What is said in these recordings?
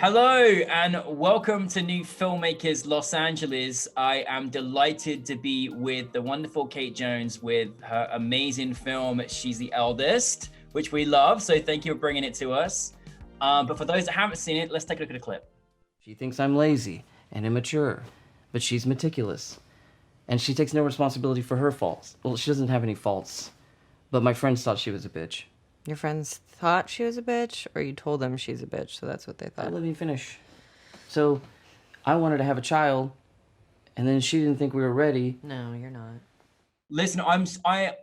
Hello and welcome to New Filmmakers Los Angeles. I am delighted to be with the wonderful Cate Jones with her amazing film, She's the Eldest, which we love. So thank you for bringing it to us. But for those that haven't seen it, let's take a look at the clip. She thinks I'm lazy and immature, but she's meticulous. And she takes no responsibility for her faults. Well, she doesn't have any faults, but my friends thought she was a bitch. Your friends thought she was a bitch, or you told them she's a bitch, so that's what they thought? Let me finish. So, I wanted to have a child, and then she didn't think we were ready. No, you're not. Listen, I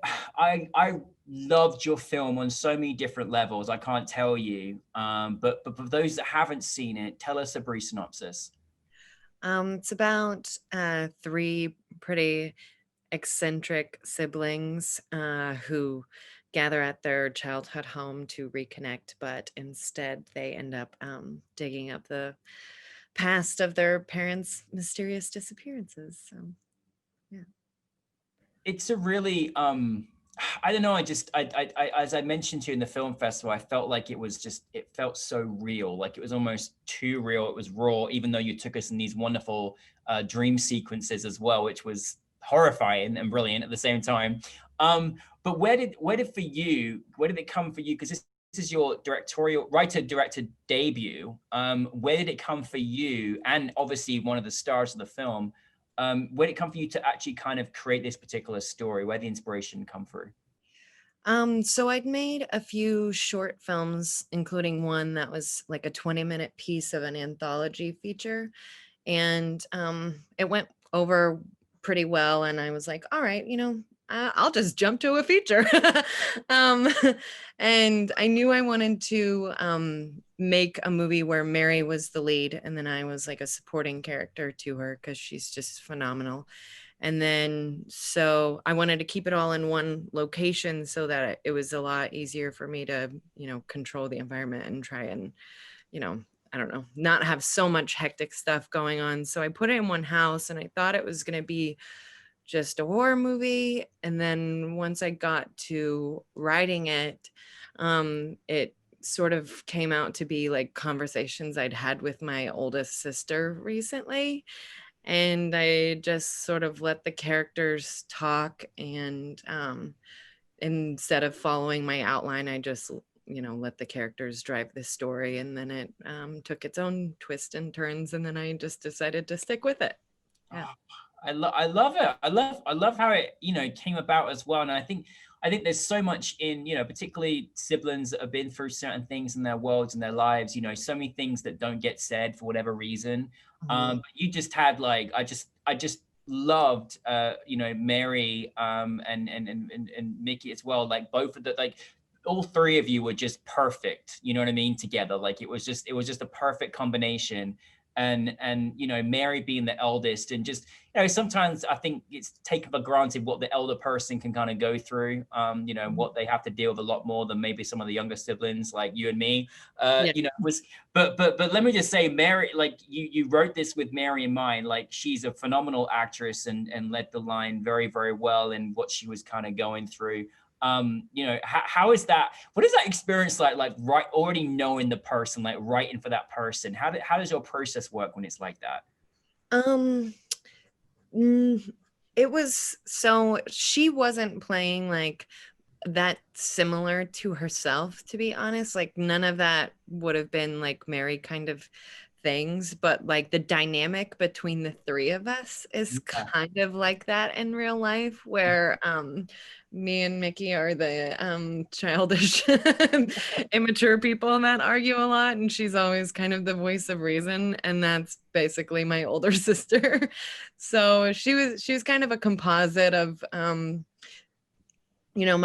loved your film on so many different levels. I can't tell you. But for those that haven't seen it, tell us a brief synopsis. It's about three pretty eccentric siblings who gather at their childhood home to reconnect, but instead they end up digging up the past of their parents' mysterious disappearances. So, yeah. It's a really I don't know. I as I mentioned to you in the film festival, I felt like it felt so real. Like it was almost too real. It was raw, even though you took us in these wonderful dream sequences as well, which was horrifying and brilliant at the same time. But where did it come for you? Because this is your writer-director debut. Where did it come for you? And obviously one of the stars of the film. Where did it come for you to actually kind of create this particular story? Where did the inspiration come through? So I'd made a few short films, including one that was like a 20-minute piece of an anthology feature. And it went over pretty well. And I was like, all right, I'll just jump to a feature. And I knew I wanted to make a movie where Mary was the lead, and then I was like a supporting character to her because she's just phenomenal. And then so I wanted to keep it all in one location so that it was a lot easier for me to, control the environment and try and, I don't know, not have so much hectic stuff going on. So I put it in one house, and I thought it was going to be just a horror movie. And then once I got to writing it, it sort of came out to be like conversations I'd had with my oldest sister recently. And I just sort of let the characters talk, and instead of following my outline, I just let the characters drive the story, and then it took its own twists and turns, and then I just decided to stick with it. Yeah. I love it. I love how it came about as well. And I think there's so much in particularly siblings that have been through certain things in their worlds and their lives. So many things that don't get said for whatever reason. But you just had like I just loved Mary and Mickey as well. Like both of the all three of you were just perfect. You know what I mean? Together, like it was just a perfect combination. And Mary being the eldest, and just sometimes I think it's taken for granted what the elder person can kind of go through, what they have to deal with a lot more than maybe some of the younger siblings like you and me. Yeah. But let me just say, Mary, like you wrote this with Mary in mind. Like she's a phenomenal actress and led the line very, very well in what she was kind of going through. How is that? What is that experience like right, already knowing the person, like writing for that person? How does your process work when it's like that? It was, so she wasn't playing like that similar to herself, to be honest. Like none of that would have been like Mary kind of things, but like the dynamic between the three of us is kind of like that in real life, where me and Mickey are the childish immature people that argue a lot, and she's always kind of the voice of reason, and that's basically my older sister. So she was kind of a composite of my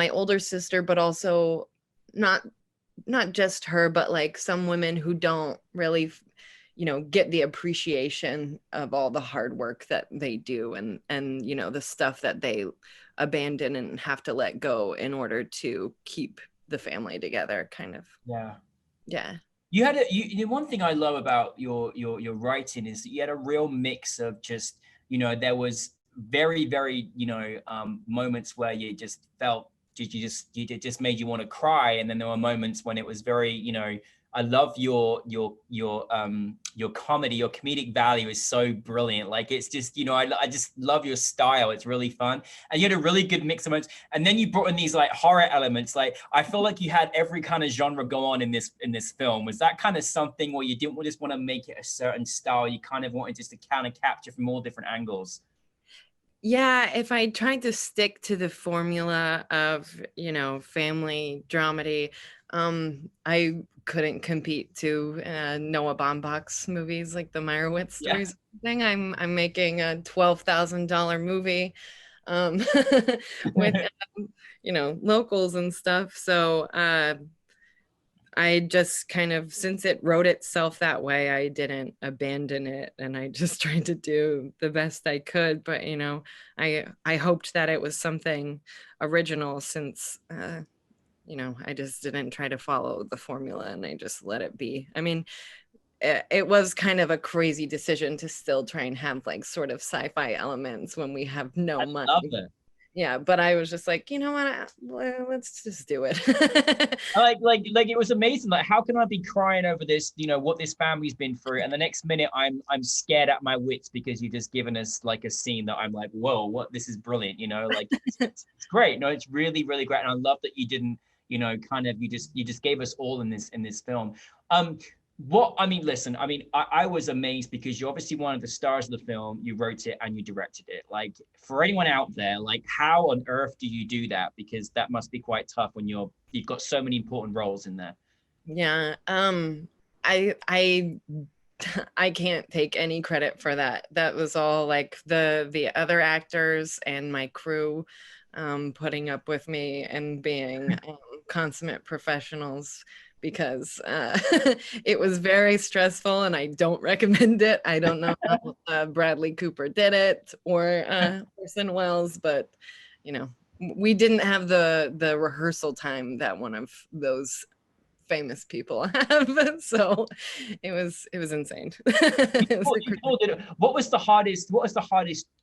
older sister, but also not just her, but like some women who don't really get the appreciation of all the hard work that they do, and the stuff that they abandon and have to let go in order to keep the family together, kind of. Yeah. You had one thing I love about your writing is that you had a real mix of just there was very, very moments where you just felt it just made you want to cry, and then there were moments when it was very I love your comedy, your comedic value is so brilliant. Like it's just, I just love your style. It's really fun. And you had a really good mix of moments. And then you brought in these like horror elements. Like I feel like you had every kind of genre go on in this film. Was that kind of something where you didn't just want to make it a certain style? You kind of wanted just to kind of capture from all different angles? Yeah, if I tried to stick to the formula of, family dramedy, I couldn't compete to Noah Baumbach's movies like the Meyerowitz Yeah. stories thing. I'm making a $12,000 movie with locals and stuff. So I just kind of, since it wrote itself that way, I didn't abandon it, and I just tried to do the best I could. But I hoped that it was something original, since I just didn't try to follow the formula, and I just let it be. I mean, it was kind of a crazy decision to still try and have like sort of sci-fi elements when we have no I money. love it. Yeah, but I was just like, you know what? Let's just do it. like it was amazing. Like, how can I be crying over this, what this family's been through, and the next minute I'm scared at my wits because you've just given us like a scene that I'm like, whoa, what? This is brilliant. Like it's great. No, it's really, really great. And I love that you didn't, kind of, you just gave us all in this film. Listen, I was amazed because you're obviously one of the stars of the film. You wrote it and you directed it. Like, for anyone out there, like, how on earth do you do that? Because that must be quite tough when you've got so many important roles in there. Yeah. I I can't take any credit for that. That was all like the other actors and my crew putting up with me and being consummate professionals, because it was very stressful and I don't recommend it. I don't know how Bradley Cooper did it, or Orson Welles, but we didn't have the rehearsal time that one of those famous people have. So it was insane. You told it. What was the hardest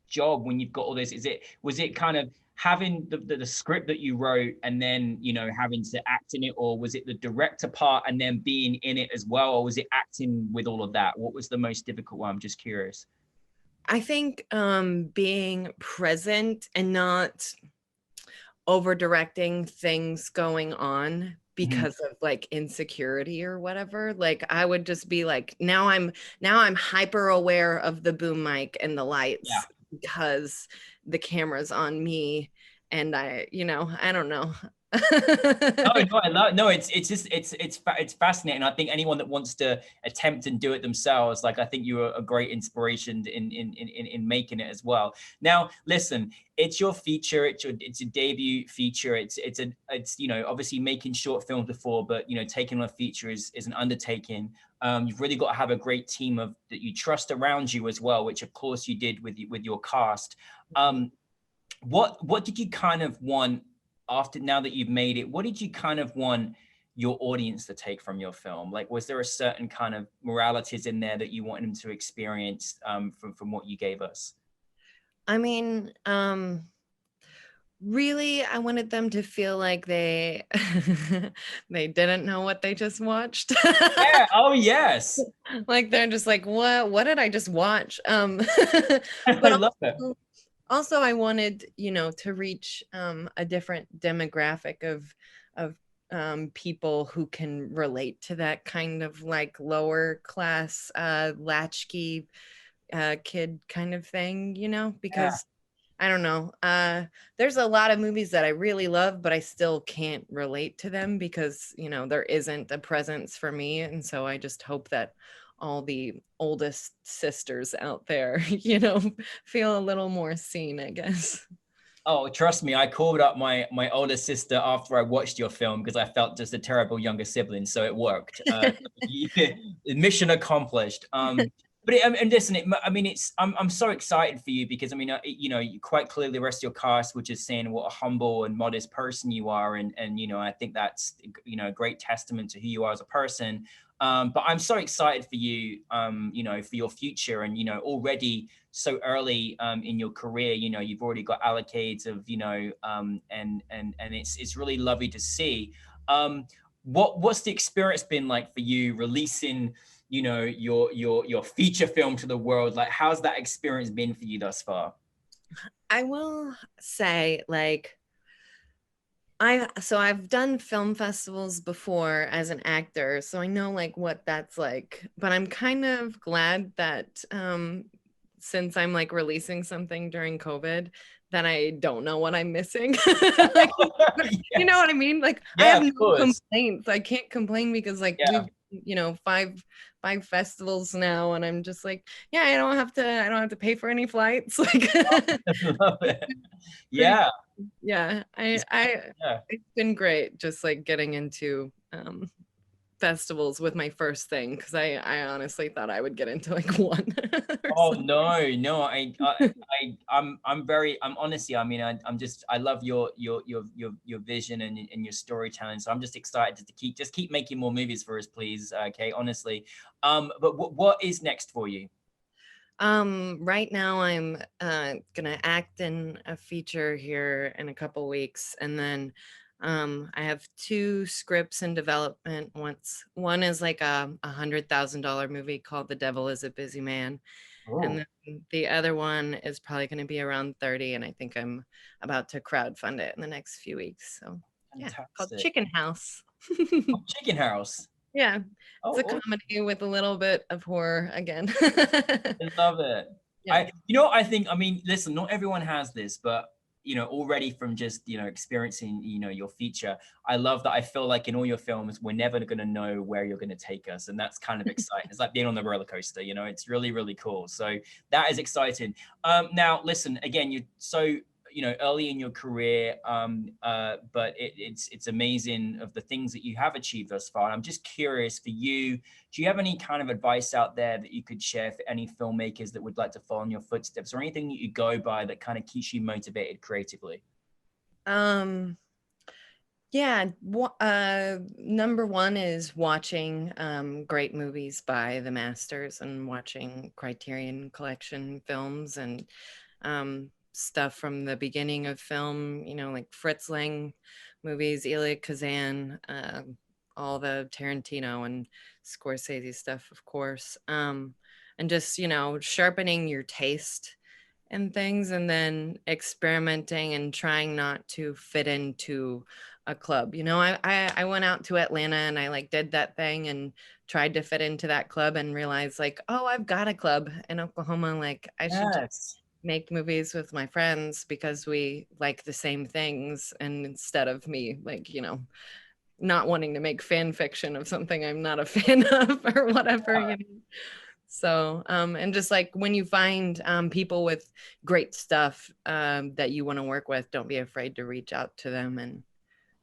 job when you've got all this? Was it kind of having the script that you wrote and then having to act in it, or was it the director part and then being in it as well, or was it acting with all of that? What was the most difficult one? I'm just curious. I think being present and not over directing things going on because of like insecurity or whatever. Like I would just be like, now I'm hyper aware of the boom mic and the lights, Yeah. because the camera's on me, and I don't know. No, I love. No, it's fascinating. I think anyone that wants to attempt and do it themselves, like, I think you are a great inspiration in making it as well. Now, listen, it's your feature. It's a debut feature. It's obviously making short films before, but taking on a feature is an undertaking. You've really got to have a great team that you trust around you as well, which of course you did with your cast. What did you kind of want? After, now that you've made it, what did you kind of want your audience to take from your film? Like, was there a certain kind of moralities in there that you want them to experience from what you gave us? I mean, really, I wanted them to feel like they they didn't know what they just watched. Yeah. Oh, yes. Like they're just like, what did I just watch? I But love that. also I wanted, to reach a different demographic of people who can relate to that kind of like lower class latchkey kid kind of thing, because I don't know. There's a lot of movies that I really love, but I still can't relate to them because, there isn't a presence for me. And so I just hope that all the oldest sisters out there, feel a little more seen, I guess. Oh, trust me, I called up my older sister after I watched your film because I felt just a terrible younger sibling, so it worked. Mission accomplished. And listen, I'm so excited for you because you quite clearly the rest of your cast, which is saying what a humble and modest person you are, and I think that's a great testament to who you are as a person. But I'm so excited for you, for your future, and already so early in your career, you've already got allocates of, and it's really lovely to see. what's the experience been like for you releasing, you know, your feature film to the world? Like, how's that experience been for you thus far? I will say, like, I've done film festivals before as an actor, so I know like what that's like. But I'm kind of glad that since I'm like releasing something during COVID, that I don't know what I'm missing. Like, you know Yes. what I mean? Like I Yeah, have of no course. complaints. I can't complain because like Yeah. we've, you know, five festivals now, and I'm just like, yeah, I don't have to pay for any flights. Like Love it. pretty, Yeah. yeah. It's, yeah. It's been great just like getting into festivals with my first thing, because I honestly thought I would get into like one or Oh something. no, I'm honestly, I mean, I'm just, I love your vision and your storytelling. So I'm just excited to keep making more movies for us, please, Kate, honestly. But what is next for you? Right now I'm gonna act in a feature here in a couple weeks, and then I have two scripts in development. One is like a $100,000 movie called The Devil is a Busy Man, and Oh, then the other one is probably gonna be around 30, and I think I'm about to crowdfund it in the next few weeks. So yeah, called fantastic. Chicken House. Oh, Chicken House. Yeah, it's a Oh, awesome. comedy with a little bit of horror again. I love it. Yeah. I think, I mean, listen, not everyone has this, but you know, already from just, you know, experiencing, you know, your feature, I love that. I feel like in all your films, we're never going to know where you're going to take us. And that's kind of exciting. It's like being on the roller coaster, you know, it's really, really cool. So that is exciting. Now listen, again, you're so, you know, early in your career, but it's amazing of the things that you have achieved thus far. I'm just curious for you, do you have any kind of advice out there that you could share for any filmmakers that would like to follow in your footsteps, or anything that you go by that kind of keeps you motivated creatively? Um, yeah, number one is watching great movies by the masters and watching Criterion Collection films and stuff from the beginning of film, you know, like Fritz Lang movies, Elia Kazan, all the Tarantino and Scorsese stuff, of course. And just, you know, sharpening your taste and things, and then experimenting and trying not to fit into a club. You know, I went out to Atlanta and I like did that thing and tried to fit into that club and realized like, oh, I've got a club in Oklahoma. Like I should just Yes. make movies with my friends because we like the same things. And instead of me like, you know, not wanting to make fan fiction of something I'm not a fan of or whatever, you know. So, and just like when you find people with great stuff that you want to work with, don't be afraid to reach out to them and,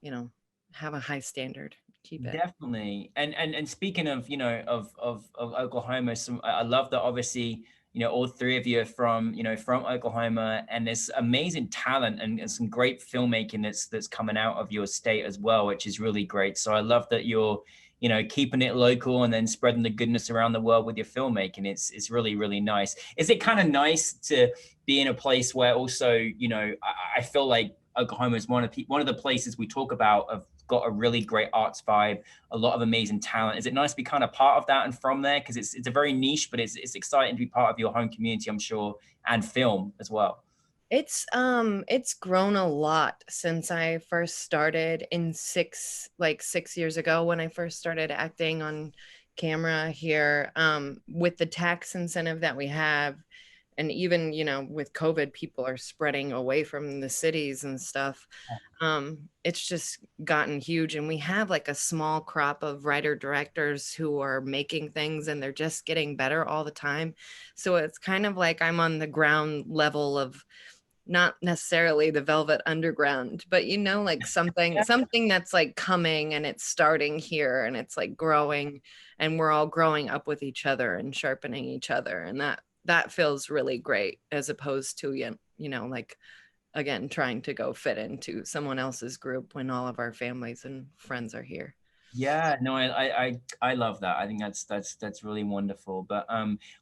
you know, have a high standard. Keep it. Definitely. And speaking of, you know, of Oklahoma, some, I love that obviously, you know, all three of you are from, you know, from Oklahoma, and there's amazing talent and some great filmmaking that's coming out of your state as well, which is really great. So I love that you're, you know, keeping it local and then spreading the goodness around the world with your filmmaking. It's really, really nice. Is it kind of nice to be in a place where also, you know, I feel like Oklahoma is one of the places we talk about of got a really great arts vibe, a lot of amazing talent. Is it nice to be kind of part of that and from there? Because it's a very niche, but it's exciting to be part of your home community, I'm sure, and film as well. It's grown a lot since I first started in 6 years ago when I first started acting on camera here. With the tax incentive that we have, and even, you know, with COVID, people are spreading away from the cities and stuff. It's just gotten huge, and we have like a small crop of writer directors who are making things, and they're just getting better all the time. So it's kind of like I'm on the ground level of not necessarily the velvet underground, but you know, like something that's like coming and it's starting here and it's like growing, and we're all growing up with each other and sharpening each other, and that feels really great, as opposed to, you know, like again trying to go fit into someone else's group when all of our families and friends are here. Yeah, no, I love that. I think that's really wonderful. But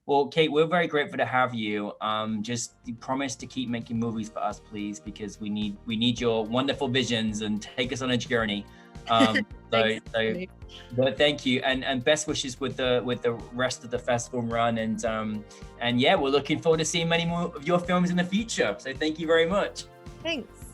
well, Kate, we're very grateful to have you. Just promise to keep making movies for us, please, because we need your wonderful visions and take us on a journey. But thank you, and best wishes with the rest of the festival run, and yeah, we're looking forward to seeing many more of your films in the future. So thank you very much. Thanks.